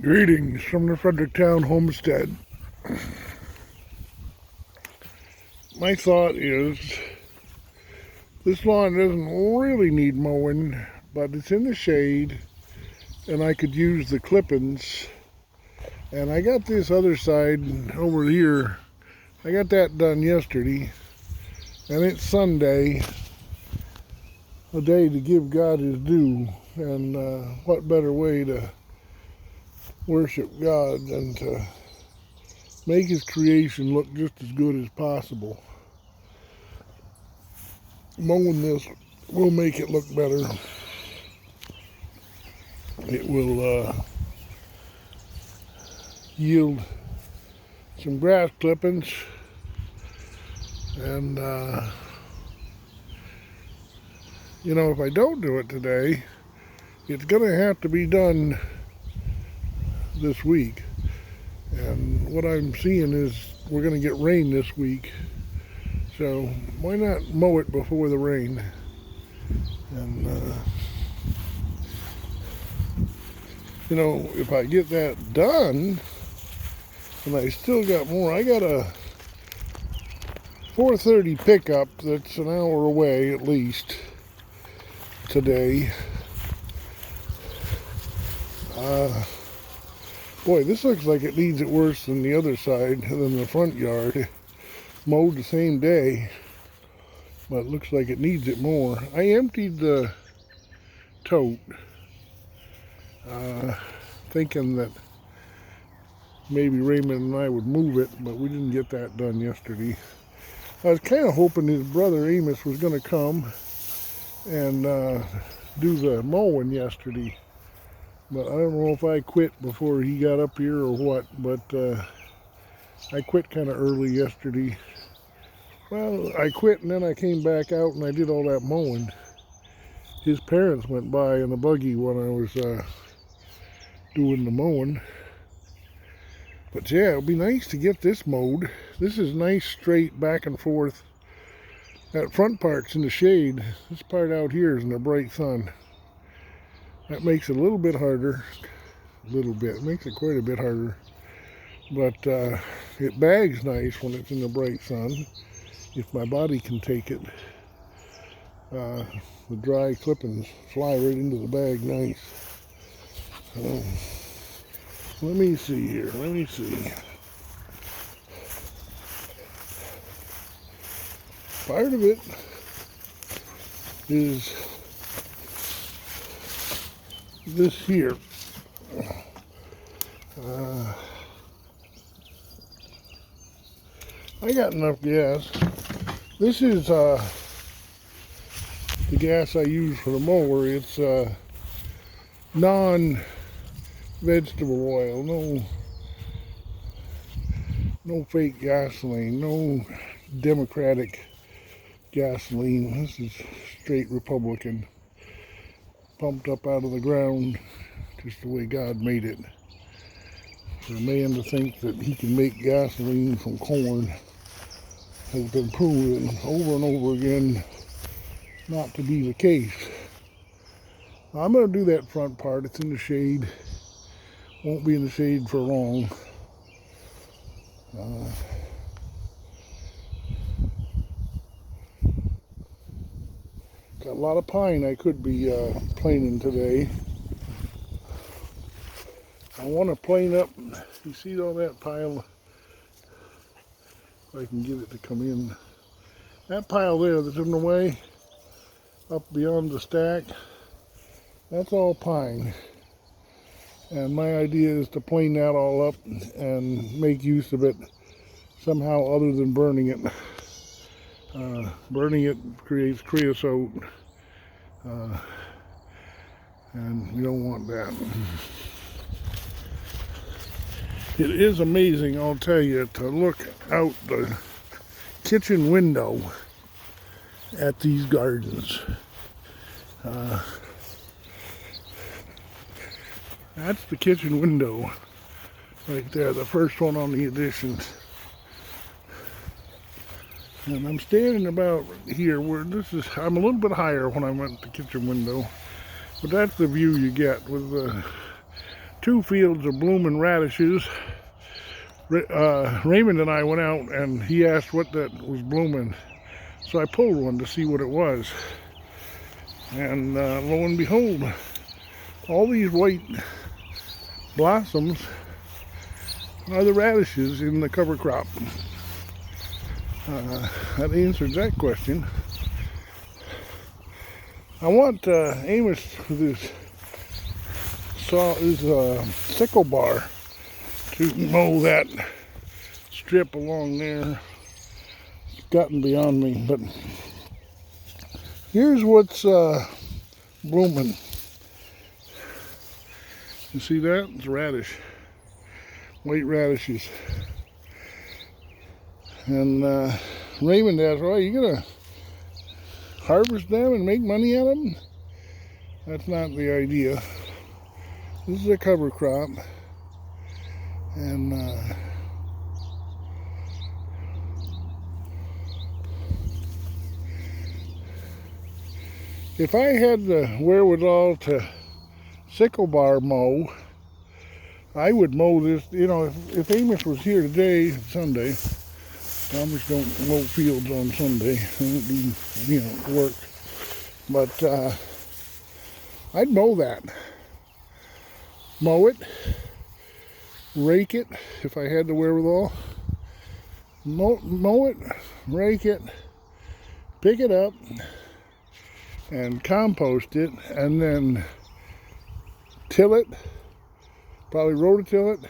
Greetings from the Fredericktown homestead. My thought is this lawn doesn't really need mowing, but it's in the shade and I could use the clippings. And I got this other side over here. I got that done yesterday, and it's Sunday, a day to give God his due. And what better way to worship God than to make his creation look just as good as possible. Mowing this will make it look better. It will yield some grass clippings, and if I don't do it today, it's gonna have to be done this week. And what I'm seeing is we're gonna get rain this week, so why not mow it before the rain? And if I get that done, and I still got more, I got a 4:30 pickup that's an hour away at least today. Boy, this looks like it needs it worse than the other side, than the front yard. Mowed the same day, but it looks like it needs it more. I emptied the tote, thinking that maybe Raymond and I would move it, but we didn't get that done yesterday. I was kind of hoping his brother Amos was going to come and do the mowing yesterday, but I don't know if I quit before he got up here or what. But I quit kind of early yesterday. Well, I quit and then I came back out and I did all that mowing. His parents went by in a buggy when I was doing the mowing. But yeah, it'll be nice to get this mowed. This is nice, straight, back and forth. That front part's in the shade. This part out here is in the bright sun. That makes it a little bit harder. A little bit. It makes it quite a bit harder. But it bags nice when it's in the bright sun, if my body can take it. The dry clippings fly right into the bag nice. Let me see here. Let me see. Part of it is this here. I got enough gas. This is the gas I use for the mower. It's non-vegetable oil, no fake gasoline, no Democratic gasoline. This is straight Republican, pumped up out of the ground just the way God made it. For a man to think that he can make gasoline from corn has been proven over and over again not to be the case. I'm going to do that front part. It's in the shade. Won't be in the shade for long. Got a lot of pine I could be planing today. I want to plane up. You see all that pile? If I can get it to come in. That pile there that's in the way, up beyond the stack, that's all pine. And my idea is to plane that all up and make use of it somehow other than burning it. Burning it creates creosote, and we don't want that. It is amazing, I'll tell you, to look out the kitchen window at these gardens. That's the kitchen window right there, the first one on the additions. And I'm standing about here where I'm a little bit higher when I went to the kitchen window, but that's the view you get with the 2 fields of blooming radishes. Raymond and I went out and he asked what that was blooming. So I pulled one to see what it was. And lo and behold, all these white blossoms are the radishes in the cover crop. That answers that question. I want Amos with his sickle bar to mow that strip along there. It's gotten beyond me, but here's what's blooming. You see that? It's radish. White radishes. And Raymond asked, "Oh, you gonna harvest them and make money out of them?" That's not the idea. This is a cover crop. And if I had the wherewithal to sickle bar mow, I would mow this. You know, if Amos was here today, Sunday, farmers don't mow fields on Sunday. They don't do, you know, work. But I'd mow that. Mow it. Rake it if I had the wherewithal. Mow it, rake it, pick it up, and compost it, and then till it, probably rototill it,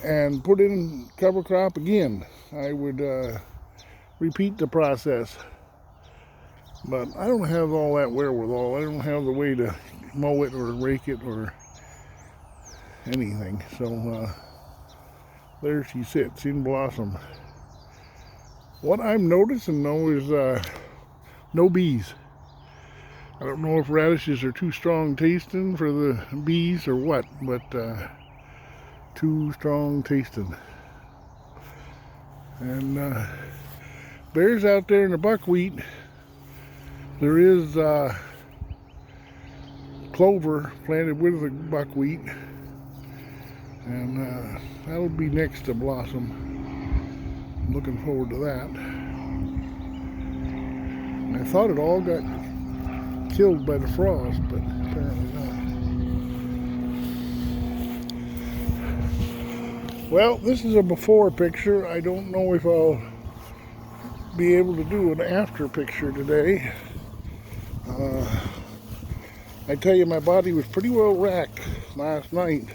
and put it in cover crop again. I would repeat the process. But I don't have all that wherewithal. I don't have the way to mow it or rake it or anything. So there she sits in blossom. What I'm noticing though is no bees. I don't know if radishes are too strong tasting for the bees or what, but too strong tasting. And bears out there in the buckwheat, there is clover planted with the buckwheat, and that'll be next to blossom. I'm looking forward to that. And I thought it all got killed by the frost, but apparently not. Well, this is a before picture. I don't know if I'll be able to do an after picture today. I tell you, my body was pretty well racked last night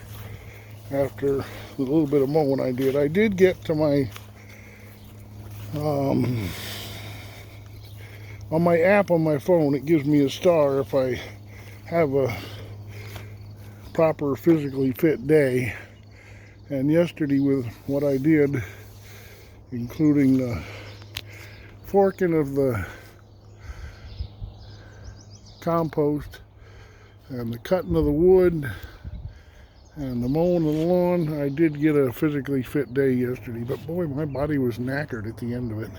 after the little bit of mowing I did. I did get to my on my app on my phone, it gives me a star if I have a proper physically fit day. And yesterday, with what I did, including the forking of the compost and the cutting of the wood and the mowing of the lawn, I did get a physically fit day yesterday. But boy, my body was knackered at the end of it.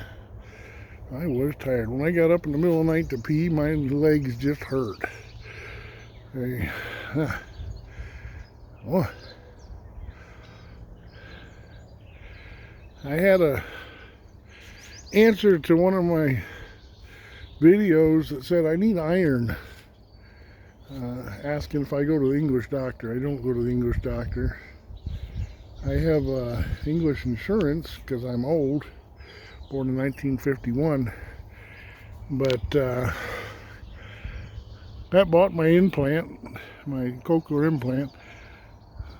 I was tired. When I got up in the middle of the night to pee, my legs just hurt. Oh. I had a answer to one of my videos that said I need iron, asking if I go to the English doctor. I don't go to the English doctor. I have English insurance because I'm old, born in 1951, but that bought my implant, my cochlear implant.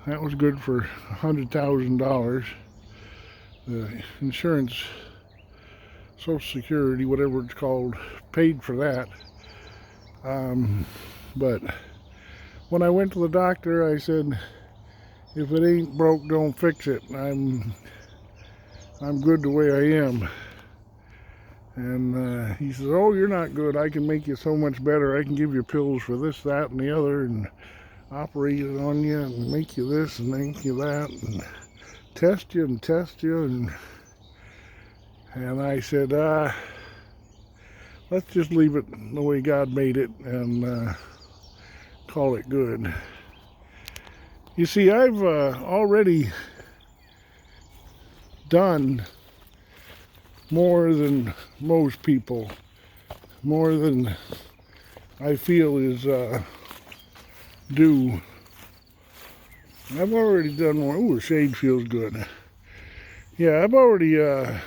That was good for $100,000. The insurance, Social Security, whatever it's called, paid for that. But when I went to the doctor, I said, if it ain't broke, don't fix it. I'm good the way I am. And he says, oh, you're not good. I can make you so much better. I can give you pills for this, that, and the other, and operate it on you, and make you this, and make you that, and test you, and I said, let's just leave it the way God made it, and call it good. You see, I've already done more than most people, more than I feel is due. I've already done more. Ooh, the shade feels good. Yeah, I've already, I've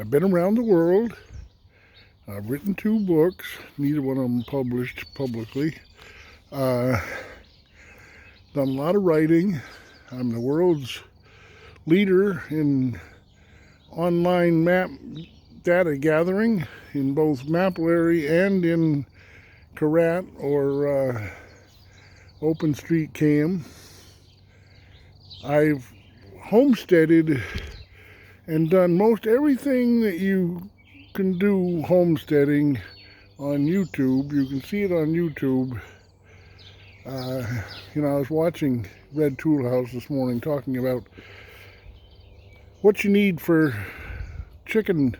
been around the world. I've written 2 books, neither one of them published publicly. Done a lot of writing. I'm the world's leader in online map data gathering in both Mapillary and in Karat or OpenStreetCam. I've homesteaded and done most everything that you can do homesteading on YouTube. You can see it on YouTube. You know, I was watching Red Tool House this morning talking about what you need for chicken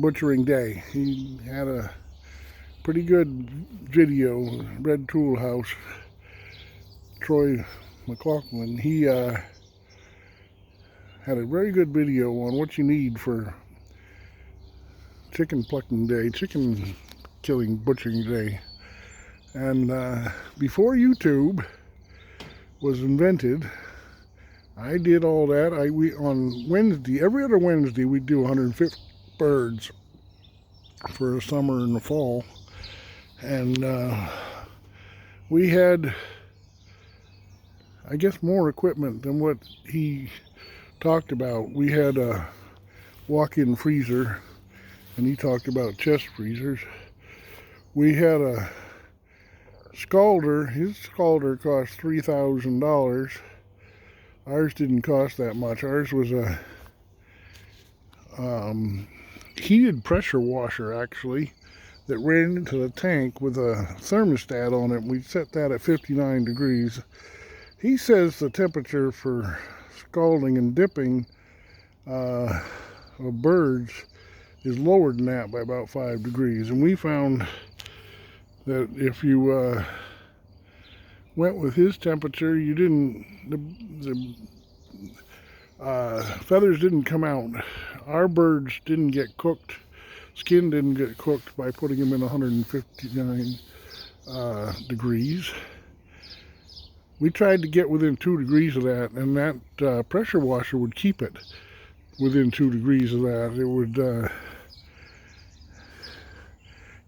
butchering day. He had a pretty good video, Red Tool House, Troy McLaughlin. He had a very good video on what you need for chicken plucking day, chicken killing, butchering day. And before YouTube was invented, I did all that. On Wednesday, every other Wednesday, we'd do 150 birds for the summer and the fall. And we had, I guess, more equipment than what he talked about. We had a walk-in freezer, and he talked about chest freezers. We had a scalder. His scalder cost $3,000. Ours didn't cost that much. Ours was a heated pressure washer, actually, that ran into the tank with a thermostat on it. We set that at 59 degrees. He says the temperature for scalding and dipping of birds is lower than that by about 5 degrees. And we found that if you went with his temperature, you didn't, the feathers didn't come out. Our birds didn't get cooked, skin didn't get cooked by putting them in 159 degrees. We tried to get within 2 degrees of that, and that pressure washer would keep it within 2 degrees of that.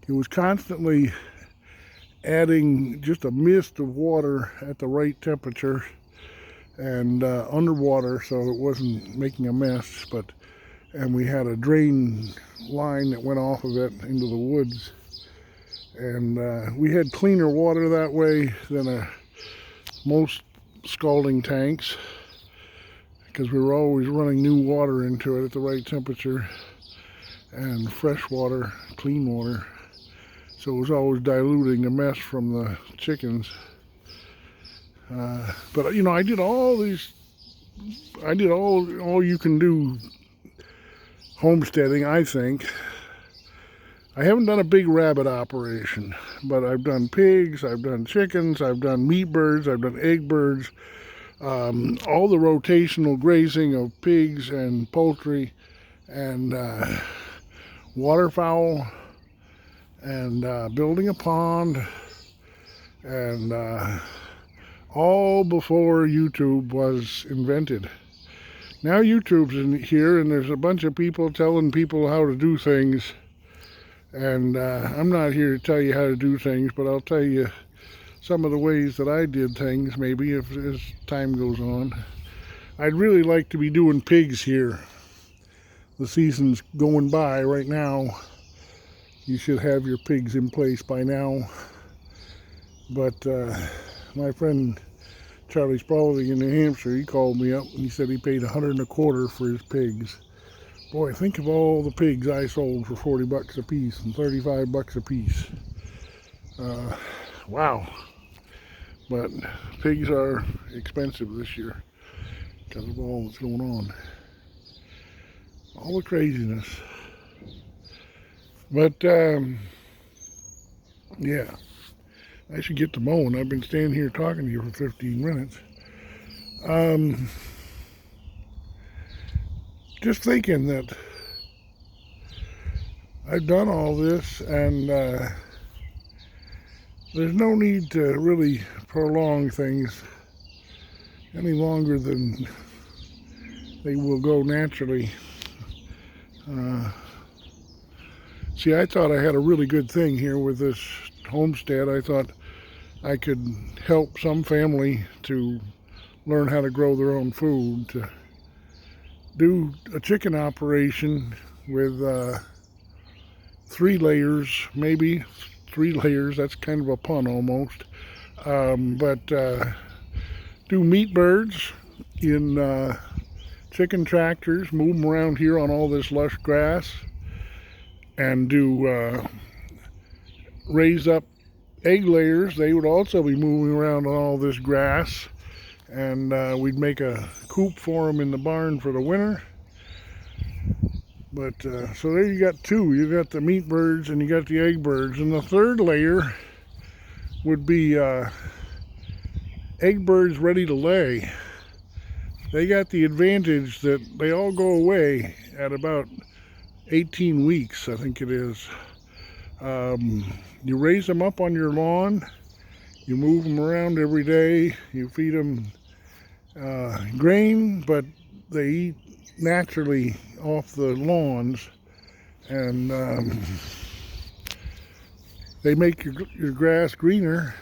It was constantly adding just a mist of water at the right temperature and underwater, so it wasn't making a mess. And we had a drain line that went off of it into the woods, and we had cleaner water that way than most scalding tanks, because we were always running new water into it at the right temperature, and fresh water, clean water. So it was always diluting the mess from the chickens. But you know, I did all you can do homesteading, I think. I haven't done a big rabbit operation, but I've done pigs, I've done chickens, I've done meat birds, I've done egg birds, all the rotational grazing of pigs and poultry and waterfowl, and building a pond, and all before YouTube was invented. Now YouTube's in here, and there's a bunch of people telling people how to do things, and I'm not here to tell you how to do things, but I'll tell you some of the ways that I did things, maybe, as time goes on. I'd really like to be doing pigs here. The season's going by right now. You should have your pigs in place by now. But my friend Charlie Spalding in New Hampshire, he called me up and he said he paid $125 for his pigs. Boy, think of all the pigs I sold for 40 bucks a piece and 35 bucks a piece. Wow. But pigs are expensive this year because of all that's going on. All the craziness. But yeah, I should get to mowing. I've been standing here talking to you for 15 minutes. Just thinking that I've done all this, and there's no need to really prolong things any longer than they will go naturally. See, I thought I had a really good thing here with this homestead. I thought I could help some family to learn how to grow their own food, to do a chicken operation with 3 layers, maybe 3 layers. That's kind of a pun almost. But do meat birds in chicken tractors, move them around here on all this lush grass, and do raise up egg layers. They would also be moving around on all this grass, and we'd make a coop for them in the barn for the winter. But so there you got 2. You got the meat birds and you got the egg birds, and the 3rd layer would be egg birds ready to lay. They got the advantage that they all go away at about 18 weeks, I think it is. You raise them up on your lawn, you move them around every day, you feed them grain, but they eat naturally off the lawns, and they make your grass greener.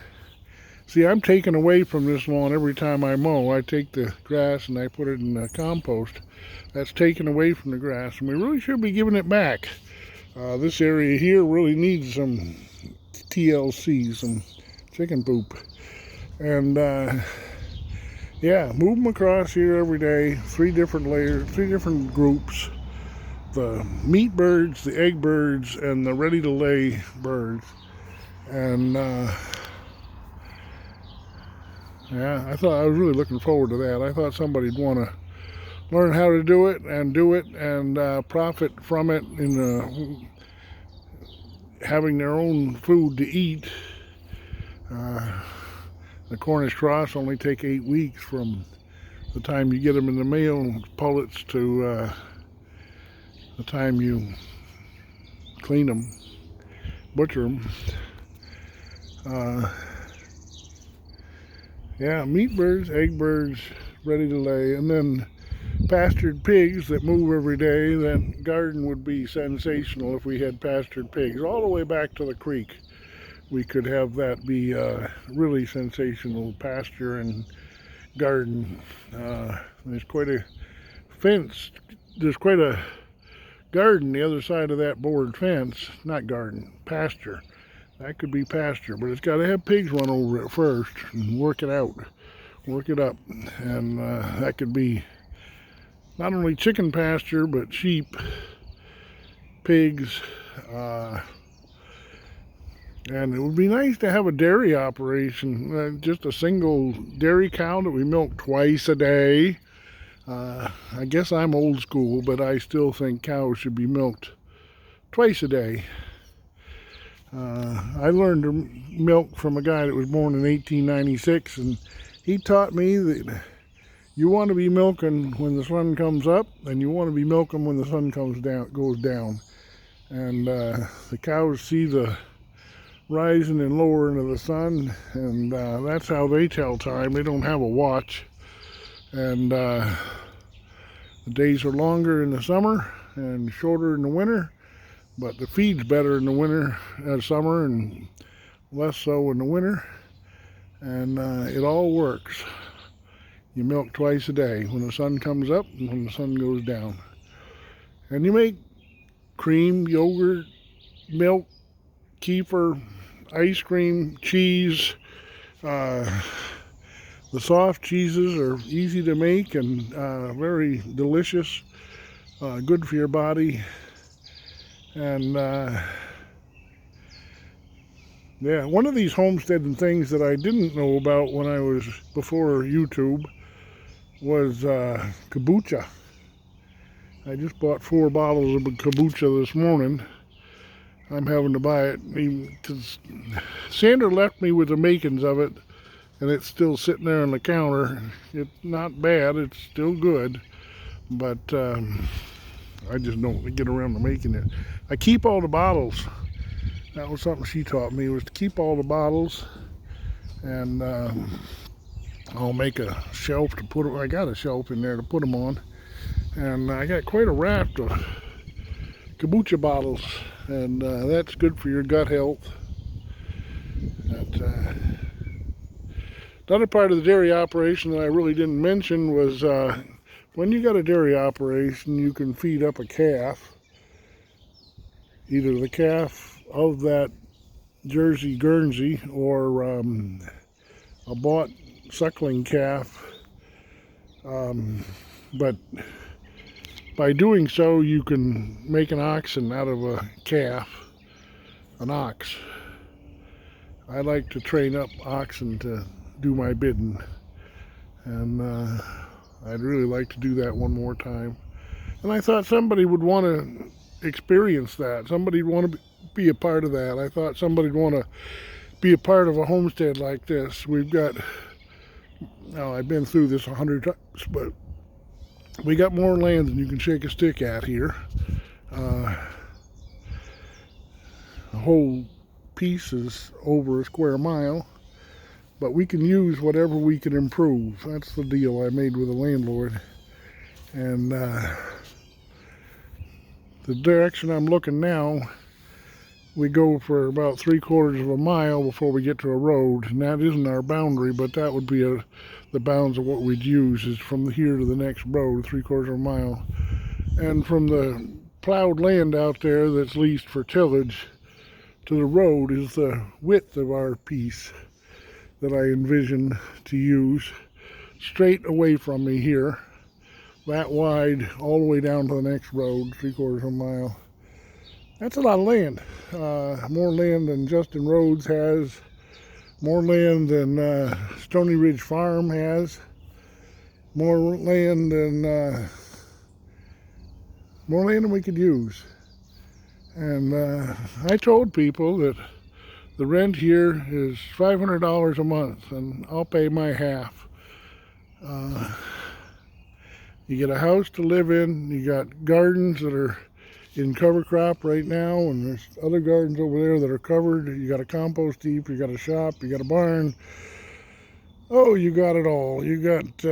See, I'm taking away from this lawn every time I mow. I take the grass and I put it in the compost. That's taken away from the grass, and we really should be giving it back. This area here really needs some TLC, some chicken poop. And yeah, move them across here every day. 3 different layers, 3 different groups. The meat birds, the egg birds, and the ready to lay birds. And yeah, I was really looking forward to that. I thought somebody'd want to learn how to do it and profit from it in having their own food to eat. The Cornish cross only take 8 weeks from the time you get them in the mail, pullets, to the time you clean them, butcher them. Yeah, meat birds, egg birds, ready to lay, and then pastured pigs that move every day. That garden would be sensational if we had pastured pigs all the way back to the creek. We could have that be really sensational pasture and garden. There's quite a fence. There's quite a garden the other side of that board fence. Not garden, pasture. That could be pasture, but it's got to have pigs run over it first and work it out, work it up, and that could be not only chicken pasture, but sheep, pigs, and it would be nice to have a dairy operation, just a single dairy cow that we milk twice a day. I guess I'm old school, but I still think cows should be milked twice a day. I learned to milk from a guy that was born in 1896, and he taught me that you want to be milking when the sun comes up, and you want to be milking when the sun goes down. And the cows see the rising and lowering of the sun, and that's how they tell time. They don't have a watch, and the days are longer in the summer and shorter in the winter. But the feed's better in the winter, summer, and less so in the winter. And it all works. You milk twice a day, when the sun comes up and when the sun goes down. And you make cream, yogurt, milk, kefir, ice cream, cheese. The soft cheeses are easy to make and very delicious, good for your body. And yeah, one of these homesteading things that I didn't know about when I was before YouTube was kombucha. I just bought 4 bottles of kombucha this morning. I'm having to buy it because Sandra left me with the makings of it, and it's still sitting there on the counter. It's not bad, it's still good, but I just don't get around to making it. I keep all the bottles. That was something she taught me, was to keep all the bottles, and I'll make a shelf to put them. I got a shelf in there to put them on, and I got quite a raft of kombucha bottles, and that's good for your gut health. The other part of the dairy operation that I really didn't mention was when you got a dairy operation, you can feed up a calf, either the calf of that Jersey Guernsey or a bought suckling calf, but by doing so you can make an oxen out of a calf, an ox. I like to train up oxen to do my bidding, and I'd really like to do that one more time. And I thought somebody would want to experience that. Somebody'd want to be a part of that. I thought somebody'd want to be a part of a homestead like this. We've got, now I've been through this 100 times, but we got more land than you can shake a stick at here. A whole piece is over a square mile, but we can use whatever we can improve. That's the deal I made with the landlord. And the direction I'm looking now, we go for about 3/4 of a mile before we get to a road, and that isn't our boundary, but that would be the bounds of what we'd use, is from here to the next road, 3/4 of a mile. And from the plowed land out there that's leased for tillage to the road is the width of our piece that I envision to use, straight away from me here, that wide, all the way down to the next road, 3/4 of a mile. That's a lot of land. More land than Justin Rhodes has, more land than Stony Ridge Farm has, more land than we could use. And I told people that the rent here is $500 a month, and I'll pay my half. You get a house to live in, you got gardens that are in cover crop right now, and there's other gardens over there that are covered. You got a compost heap, you got a shop, you got a barn. Oh, you got it all. You got,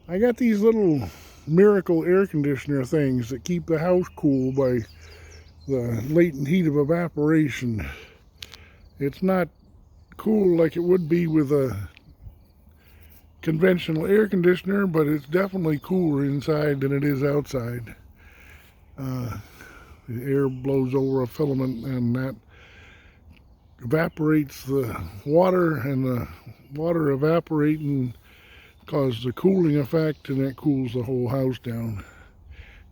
I got these little miracle air conditioner things that keep the house cool by the latent heat of evaporation. It's not cool like it would be with a conventional air conditioner, but it's definitely cooler inside than it is outside. The air blows over a filament, and that evaporates the water, and the water evaporating causes a cooling effect, and that cools the whole house down.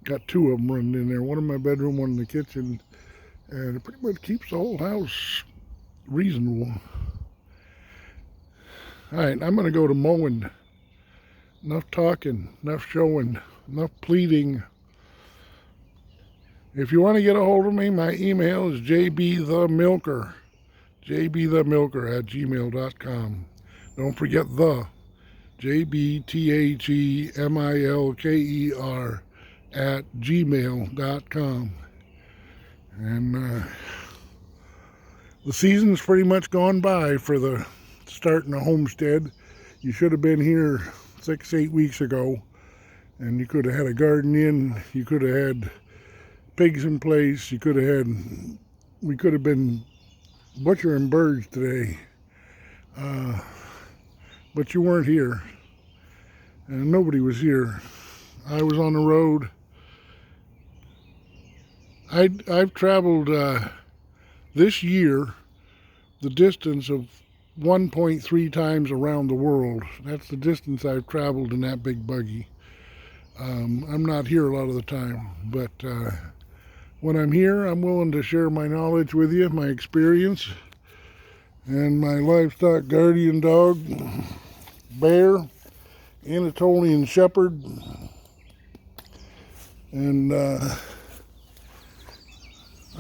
Got two of them running in there, one in my bedroom, one in the kitchen, and it pretty much keeps the whole house reasonable. All right, I'm going to go to mowing. Enough talking, enough showing, enough pleading. If you want to get a hold of me, my email is jbthemilker, jbthemilker@gmail.com. Don't forget the, jbthemilker @gmail.com. And the season's pretty much gone by for the starting a homestead. You should have been here 6-8 weeks ago, and you could have had a garden in, you could have had pigs in place, we could have been butchering birds today, but you weren't here, and nobody was here. I was on the road. I've traveled this year the distance of 1.3 times around the world. That's the distance I've traveled in that big buggy. I'm not here a lot of the time, but when I'm here, I'm willing to share my knowledge with you, my experience, and my livestock guardian dog, Bear, Anatolian Shepherd, and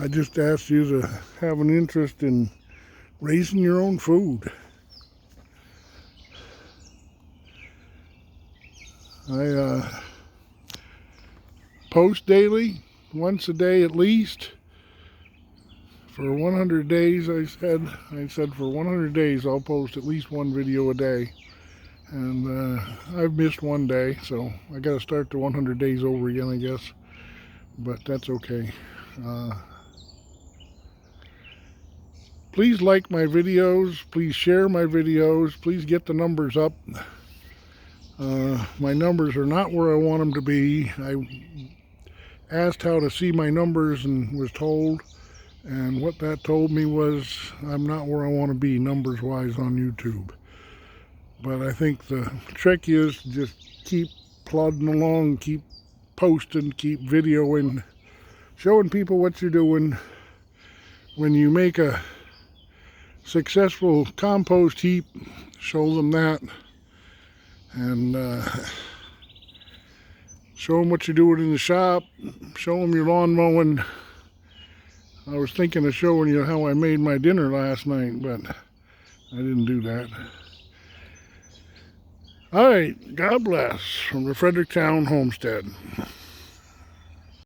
I just asked you to have an interest in raising your own food. I post daily, once a day at least. For 100 days, I said for 100 days I'll post at least one video a day. And I've missed one day, so I got to start the 100 days over again, I guess. But that's okay. Please like my videos. Please share my videos. Please get the numbers up. My numbers are not where I want them to be. I asked how to see my numbers and was told. And what that told me was I'm not where I want to be numbers-wise on YouTube. But I think the trick is to just keep plodding along, keep posting, keep videoing, showing people what you're doing. When you make a successful compost heap, show them that. And show them what you're doing in the shop. Show them your lawn mowing. I was thinking of showing you how I made my dinner last night, but I didn't do that. All right, God bless from the Fredericktown Homestead.